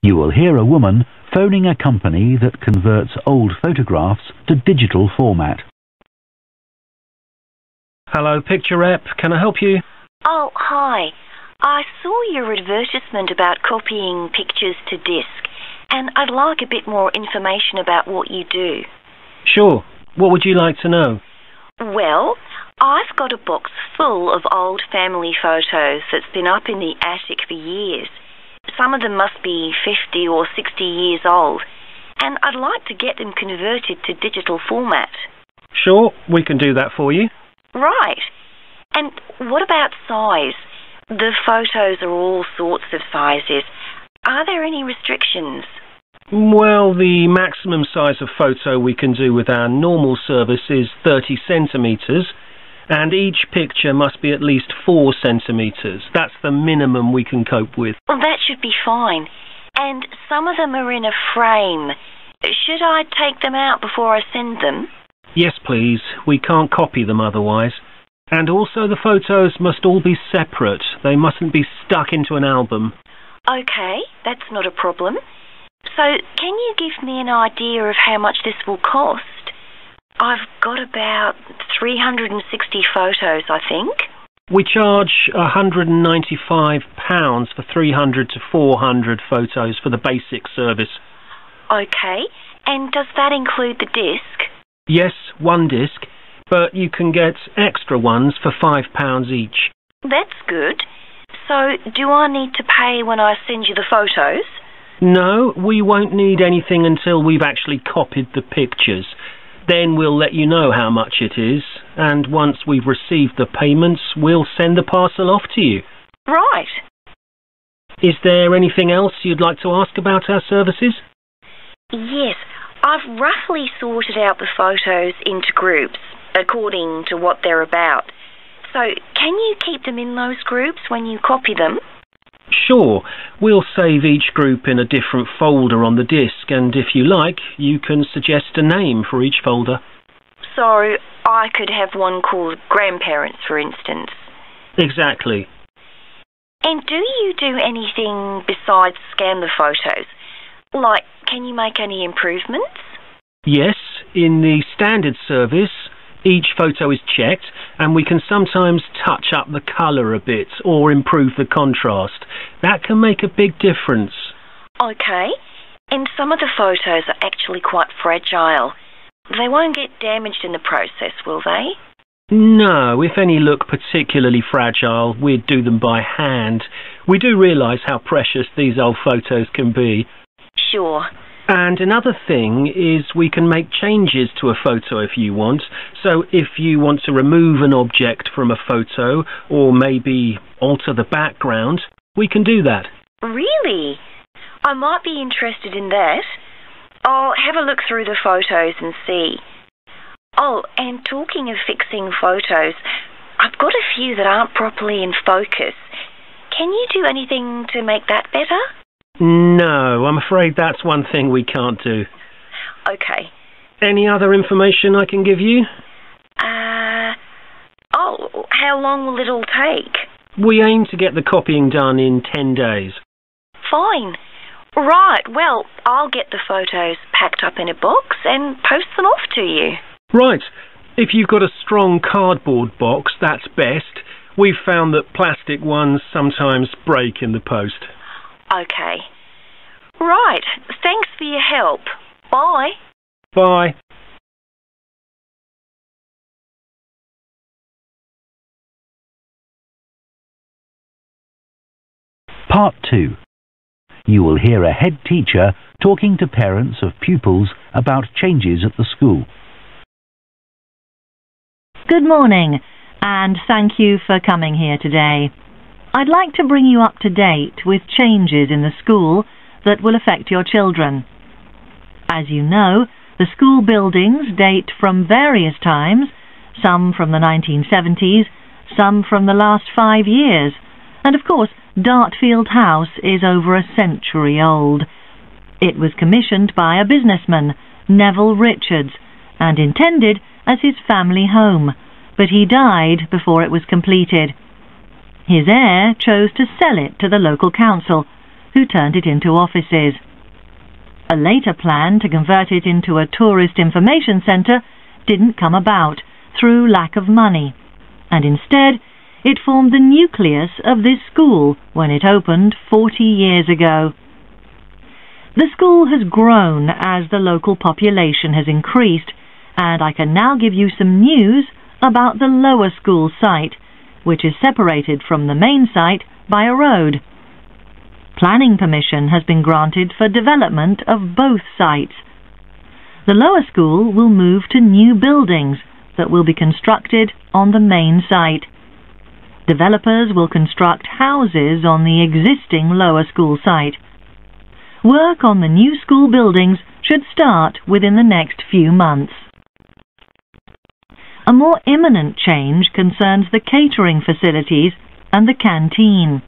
You will hear a woman phoning a company that converts old photographs to digital format. Hello, Picture Rep. Can I help you? Oh, hi. I saw your advertisement about copying pictures to disk, and I'd like a bit more information about what you do. Sure. What would you like to know? Well, I've got a box full of old family photos that's been up in the attic for years. Some of them must be 50 or 60 years old, and I'd like to get them converted to digital format. Sure, we can do that for you. Right. And what about size? The photos are all sorts of sizes. Are there any restrictions? Well, the maximum size of photo we can do with our normal service is 30 centimetres, and each picture must be at least 4 centimetres. That's the minimum we can cope with. Well, that should be fine. And some of them are in a frame. Should I take them out before I send them? Yes, please. We can't copy them otherwise. And also the photos must all be separate. They mustn't be stuck into an album. OK, that's not a problem. So, can you give me an idea of how much this will cost? I've got about 360 photos, I think. We charge £195 for 300 to 400 photos for the basic service. OK, and does that include the disc? Yes, one disc, but you can get extra ones for £5 each. That's good. So, do I need to pay when I send you the photos? No, we won't need anything until we've actually copied the pictures. Then we'll let you know how much it is, and once we've received the payments, we'll send the parcel off to you. Right. Is there anything else you'd like to ask about our services? Yes, I've roughly sorted out the photos into groups, according to what they're about. So, can you keep them in those groups when you copy them? Sure. We'll save each group in a different folder on the disk, and if you like, you can suggest a name for each folder. So, I could have one called Grandparents, for instance. Exactly. And do you do anything besides scan the photos? Like, can you make any improvements? Yes, in the standard service, each photo is checked, and we can sometimes touch up the colour a bit or improve the contrast. That can make a big difference. OK. And some of the photos are actually quite fragile. They won't get damaged in the process, will they? No, if any look particularly fragile, we'd do them by hand. We do realise how precious these old photos can be. Sure. And another thing is we can make changes to a photo if you want. So if you want to remove an object from a photo or maybe alter the background, we can do that. Really? I might be interested in that. I'll have a look through the photos and see. Oh, and talking of fixing photos, I've got a few that aren't properly in focus. Can you do anything to make that better? No, I'm afraid that's one thing we can't do. OK. Any other information I can give you? Oh, how long will it all take? We aim to get the copying done in 10 days. Fine. Right, well, I'll get the photos packed up in a box and post them off to you. Right. If you've got a strong cardboard box, that's best. We've found that plastic ones sometimes break in the post. OK. Right. Thanks for your help. Bye. Bye. Part 2. You will hear a head teacher talking to parents of pupils about changes at the school. Good morning, and thank you for coming here today. I'd like to bring you up to date with changes in the school that will affect your children. As you know, the school buildings date from various times, some from the 1970s, some from the last 5 years, and of course Dartfield House is over a century old. It was commissioned by a businessman, Neville Richards, and intended as his family home, but he died before it was completed. His heir chose to sell it to the local council, who turned it into offices. A later plan to convert it into a tourist information centre didn't come about through lack of money, and instead it formed the nucleus of this school when it opened 40 years ago. The school has grown as the local population has increased, and I can now give you some news about the lower school site, which is separated from the main site by a road. Planning permission has been granted for development of both sites. The lower school will move to new buildings that will be constructed on the main site. Developers will construct houses on the existing lower school site. Work on the new school buildings should start within the next few months. A more imminent change concerns the catering facilities and the canteen.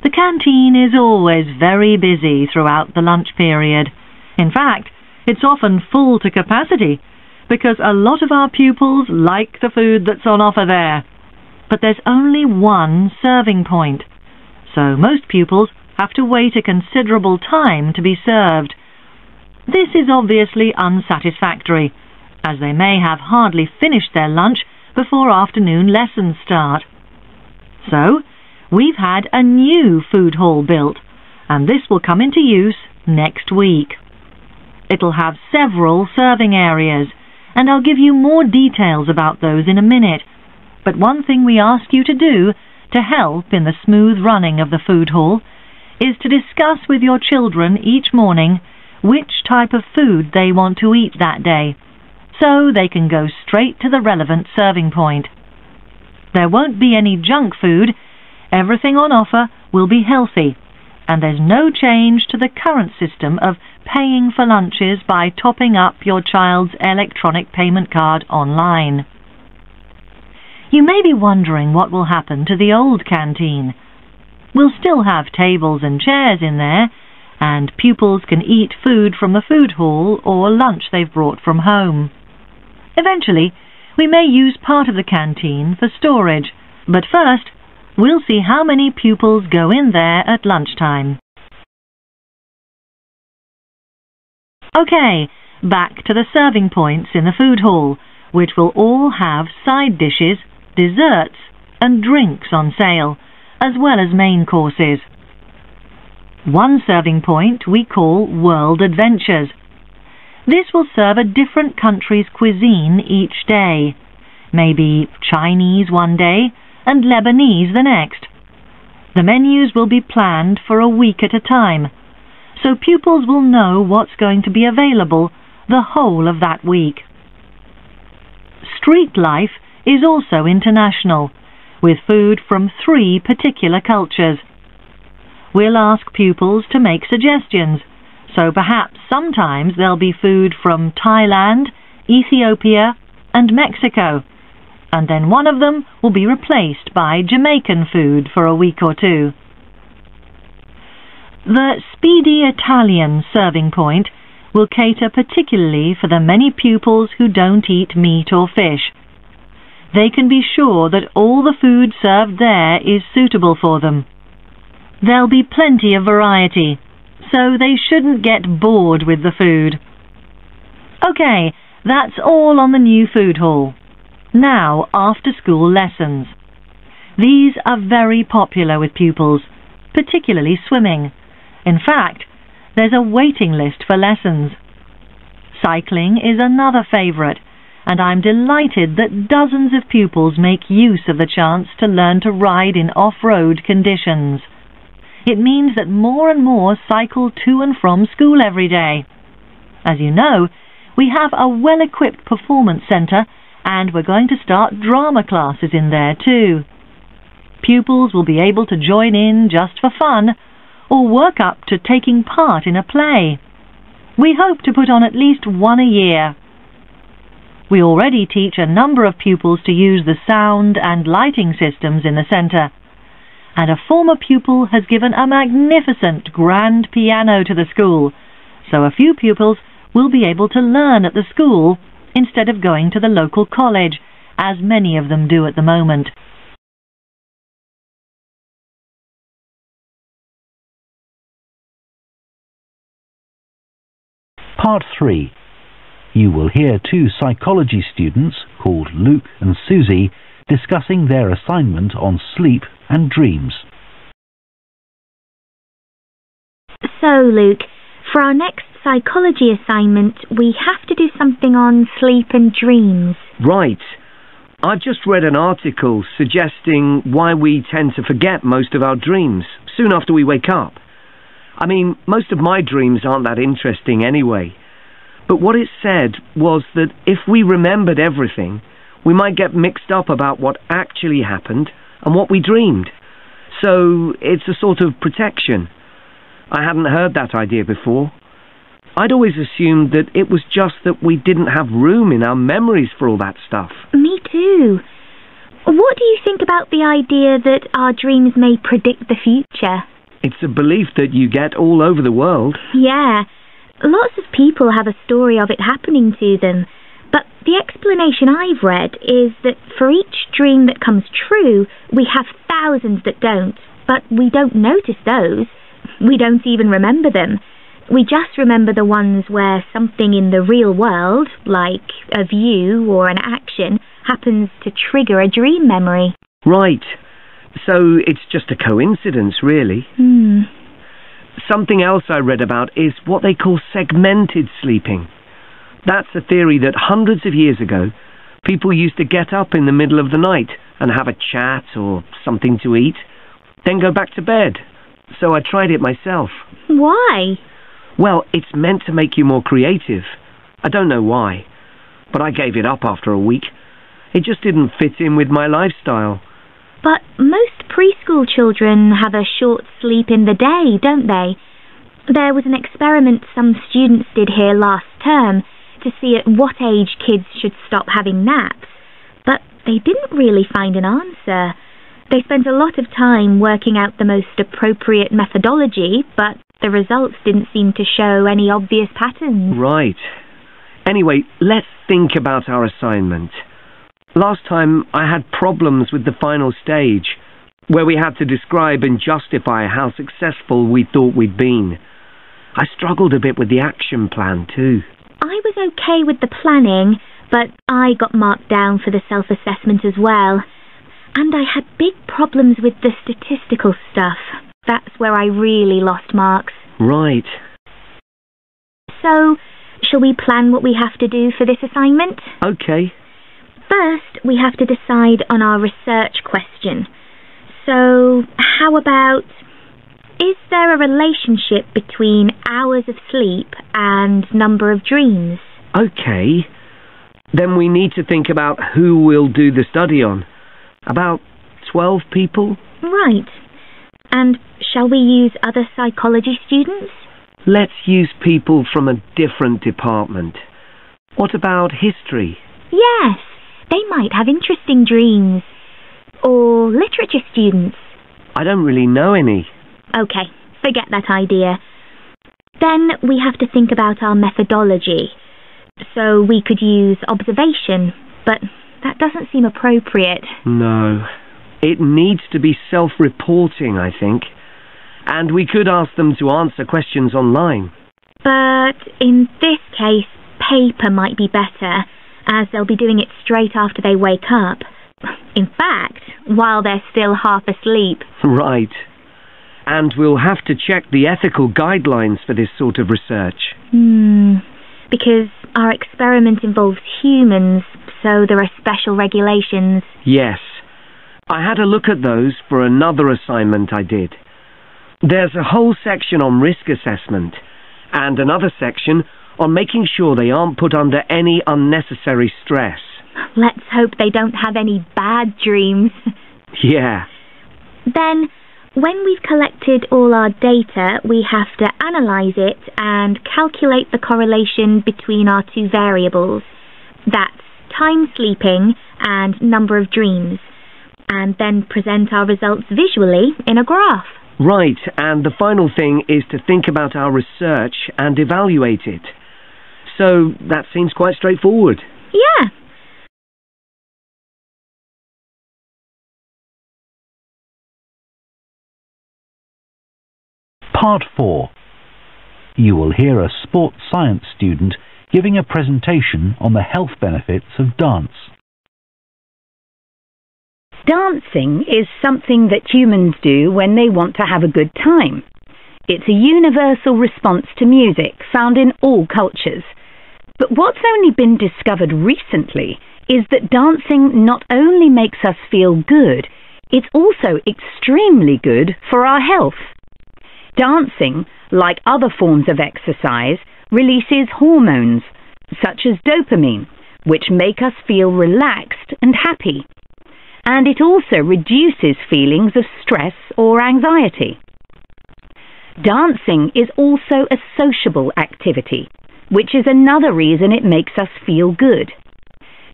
The canteen is always very busy throughout the lunch period. In fact, it's often full to capacity because a lot of our pupils like the food that's on offer there. But there's only one serving point, so most pupils have to wait a considerable time to be served. This is obviously unsatisfactory, as they may have hardly finished their lunch before afternoon lessons start. So, we've had a new food hall built, and this will come into use next week. It'll have several serving areas, and I'll give you more details about those in a minute. But one thing we ask you to do to help in the smooth running of the food hall is to discuss with your children each morning which type of food they want to eat that day, so they can go straight to the relevant serving point. There won't be any junk food. Everything on offer will be healthy, and there's no change to the current system of paying for lunches by topping up your child's electronic payment card online. You may be wondering what will happen to the old canteen. We'll still have tables and chairs in there, and pupils can eat food from the food hall or lunch they've brought from home. Eventually, we may use part of the canteen for storage, but first, we'll see how many pupils go in there at lunchtime. Okay, back to the serving points in the food hall, which will all have side dishes, desserts, and drinks on sale, as well as main courses. One serving point we call World Adventures. This will serve a different country's cuisine each day. Maybe Chinese one day and Lebanese the next. The menus will be planned for a week at a time, so pupils will know what's going to be available the whole of that week. Street life is also international, with food from 3 particular cultures. We'll ask pupils to make suggestions, so perhaps sometimes there'll be food from Thailand, Ethiopia, and Mexico, and then one of them will be replaced by Jamaican food for a week or 2. The Speedy Italian serving point will cater particularly for the many pupils who don't eat meat or fish. They can be sure that all the food served there is suitable for them. There'll be plenty of variety, so they shouldn't get bored with the food. Okay, that's all on the new food hall. Now, after-school lessons. These are very popular with pupils, particularly swimming. In fact, there's a waiting list for lessons. Cycling is another favourite, and I'm delighted that dozens of pupils make use of the chance to learn to ride in off-road conditions. It means that more and more cycle to and from school every day. As you know, we have a well-equipped performance centre, and we're going to start drama classes in there too. Pupils will be able to join in just for fun, or work up to taking part in a play. We hope to put on at least one a year. We already teach a number of pupils to use the sound and lighting systems in the centre, and a former pupil has given a magnificent grand piano to the school, so a few pupils will be able to learn at the school instead of going to the local college, as many of them do at the moment. Part 3. You will hear two psychology students called Luke and Susie discussing their assignment on sleep and dreams. So, Luke, for our next psychology assignment, we have to do something on sleep and dreams. Right. I've just read an article suggesting why we tend to forget most of our dreams soon after we wake up. I mean, most of my dreams aren't that interesting anyway. But what it said was that if we remembered everything, we might get mixed up about what actually happened and what we dreamed. So it's a sort of protection. I hadn't heard that idea before. I'd always assumed that it was just that we didn't have room in our memories for all that stuff. Me too. What do you think about the idea that our dreams may predict the future? It's a belief that you get all over the world. Yeah. Lots of people have a story of it happening to them. But the explanation I've read is that for each dream that comes true, we have thousands that don't. But we don't notice those. We don't even remember them. We just remember the ones where something in the real world, like a view or an action, happens to trigger a dream memory. Right. So it's just a coincidence, really. Something else I read about is what they call segmented sleeping. That's a theory that hundreds of years ago, people used to get up in the middle of the night and have a chat or something to eat, then go back to bed. So I tried it myself. Why? Well, it's meant to make you more creative. I don't know why, but I gave it up after a week. It just didn't fit in with my lifestyle. But most preschool children have a short sleep in the day, don't they? There was an experiment some students did here last term to see at what age kids should stop having naps, but they didn't really find an answer. They spent a lot of time working out the most appropriate methodology, but the results didn't seem to show any obvious patterns. Right. Anyway, let's think about our assignment. Last time I had problems with the final stage, where we had to describe and justify how successful we thought we'd been. I struggled a bit with the action plan too. I was okay with the planning, but I got marked down for the self-assessment as well. And I had big problems with the statistical stuff. That's where I really lost marks. Right. So, shall we plan what we have to do for this assignment? Okay. First, we have to decide on our research question. So, how about, is there a relationship between hours of sleep and number of dreams? Okay. Then we need to think about who we'll do the study on. About 12 people? Right. And shall we use other psychology students? Let's use people from a different department. What about history? Yes, they might have interesting dreams. Or literature students. I don't really know any. Okay, forget that idea. Then we have to think about our methodology. So we could use observation, but that doesn't seem appropriate. No. It needs to be self-reporting, I think. And we could ask them to answer questions online. But in this case, paper might be better, as they'll be doing it straight after they wake up. In fact, while they're still half asleep. Right. And we'll have to check the ethical guidelines for this sort of research. Because our experiment involves humans, so there are special regulations. Yes. I had a look at those for another assignment I did. There's a whole section on risk assessment, and another section on making sure they aren't put under any unnecessary stress. Let's hope they don't have any bad dreams. Yeah. Then, when we've collected all our data, we have to analyse it and calculate the correlation between our two variables. That's time sleeping and number of dreams. And then present our results visually in a graph. Right, and the final thing is to think about our research and evaluate it. So that seems quite straightforward. Yeah. Part 4. You will hear a sports science student giving a presentation on the health benefits of dance. Dancing is something that humans do when they want to have a good time. It's a universal response to music found in all cultures. But what's only been discovered recently is that dancing not only makes us feel good, it's also extremely good for our health. Dancing, like other forms of exercise, releases hormones, such as dopamine, which make us feel relaxed and happy. And it also reduces feelings of stress or anxiety. Dancing is also a sociable activity, which is another reason it makes us feel good.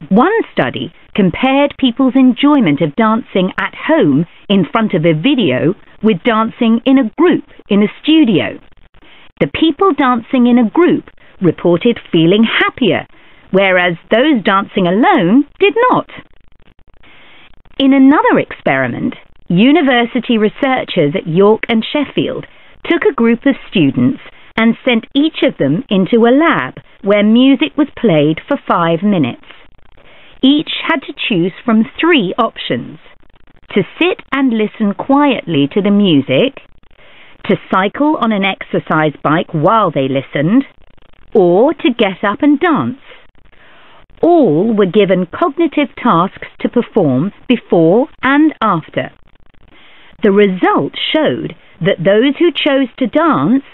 One study compared people's enjoyment of dancing at home in front of a video with dancing in a group in a studio. The people dancing in a group reported feeling happier, whereas those dancing alone did not. In another experiment, university researchers at York and Sheffield took a group of students and sent each of them into a lab where music was played for 5 minutes. Each had to choose from 3 options: to sit and listen quietly to the music, to cycle on an exercise bike while they listened, or to get up and dance. All were given cognitive tasks to perform before and after. The result showed that those who chose to dance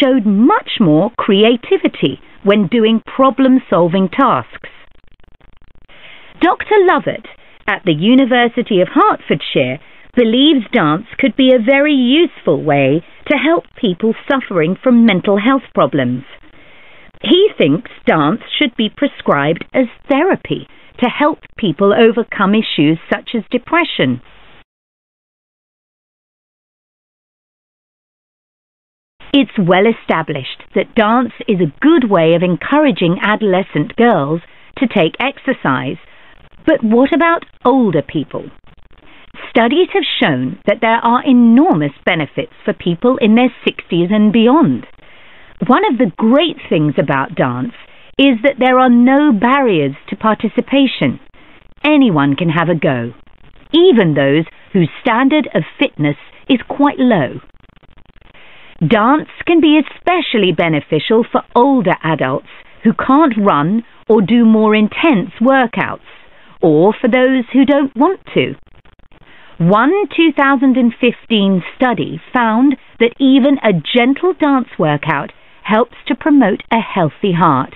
showed much more creativity when doing problem-solving tasks. Dr. Lovett at the University of Hertfordshire believes dance could be a very useful way to help people suffering from mental health problems. He thinks dance should be prescribed as therapy to help people overcome issues such as depression. It's well established that dance is a good way of encouraging adolescent girls to take exercise. But what about older people? Studies have shown that there are enormous benefits for people in their 60s and beyond. One of the great things about dance is that there are no barriers to participation. Anyone can have a go, even those whose standard of fitness is quite low. Dance can be especially beneficial for older adults who can't run or do more intense workouts, or for those who don't want to. One 2015 study found that even a gentle dance workout helps to promote a healthy heart.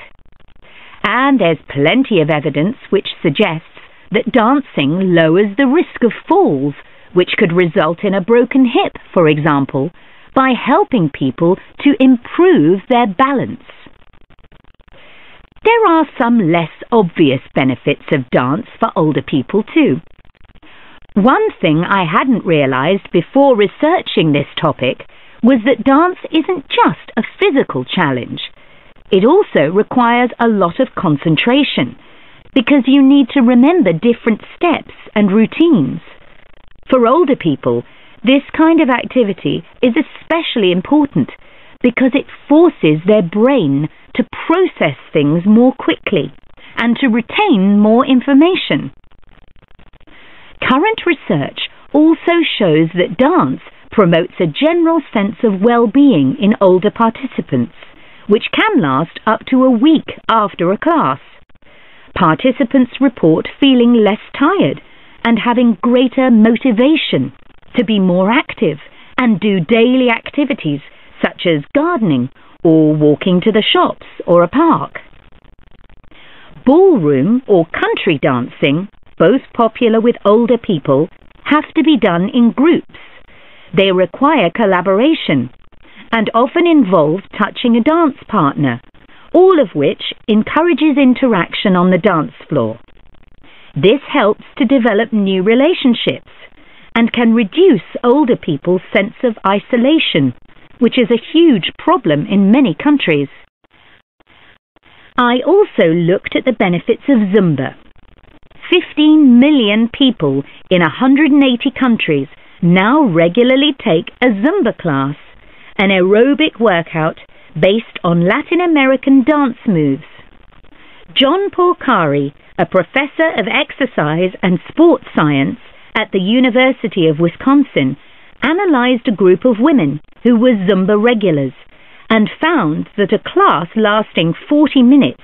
And there's plenty of evidence which suggests that dancing lowers the risk of falls, which could result in a broken hip, for example, by helping people to improve their balance. There are some less obvious benefits of dance for older people too. One thing I hadn't realized before researching this topic was that dance isn't just a physical challenge. It also requires a lot of concentration, because you need to remember different steps and routines. For older people, this kind of activity is especially important because it forces their brain to process things more quickly and to retain more information. Current research also shows that dance promotes a general sense of well-being in older participants, which can last up to a week after a class. Participants report feeling less tired and having greater motivation to be more active and do daily activities such as gardening or walking to the shops or a park. Ballroom or country dancing, both popular with older people, have to be done in groups. They require collaboration and often involve touching a dance partner, all of which encourages interaction on the dance floor. This helps to develop new relationships and can reduce older people's sense of isolation, which is a huge problem in many countries. I also looked at the benefits of Zumba. 15 million people in 180 countries now regularly take a Zumba class, an aerobic workout based on Latin American dance moves. John Porcari, a professor of exercise and sports science at the University of Wisconsin, analyzed a group of women who were Zumba regulars and found that a class lasting 40 minutes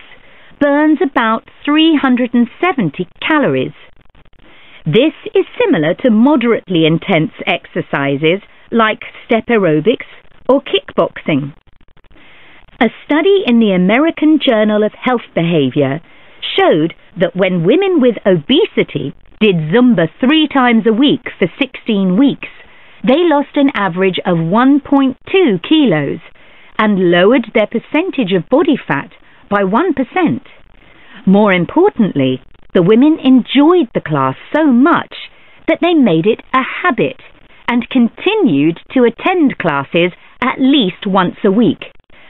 burns about 370 calories. This is similar to moderately intense exercises like step aerobics or kickboxing. A study in the American Journal of Health Behavior showed that when women with obesity did Zumba 3 times a week for 16 weeks, they lost an average of 1.2 kilos and lowered their percentage of body fat by 1%. More importantly, the women enjoyed the class so much that they made it a habit and continued to attend classes at least once a week.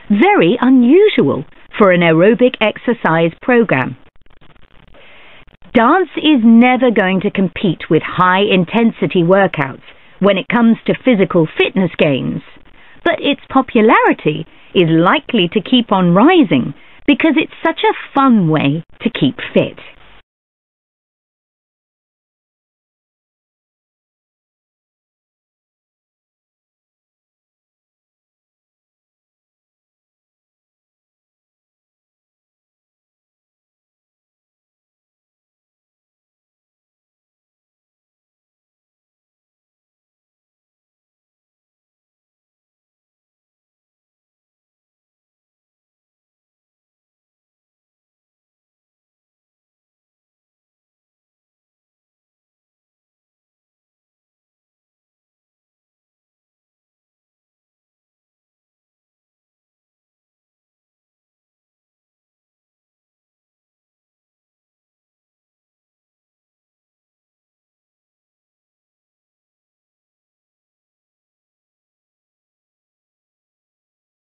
Very unusual for an aerobic exercise program. Dance is never going to compete with high-intensity workouts when it comes to physical fitness gains, but its popularity is likely to keep on rising because it's such a fun way to keep fit.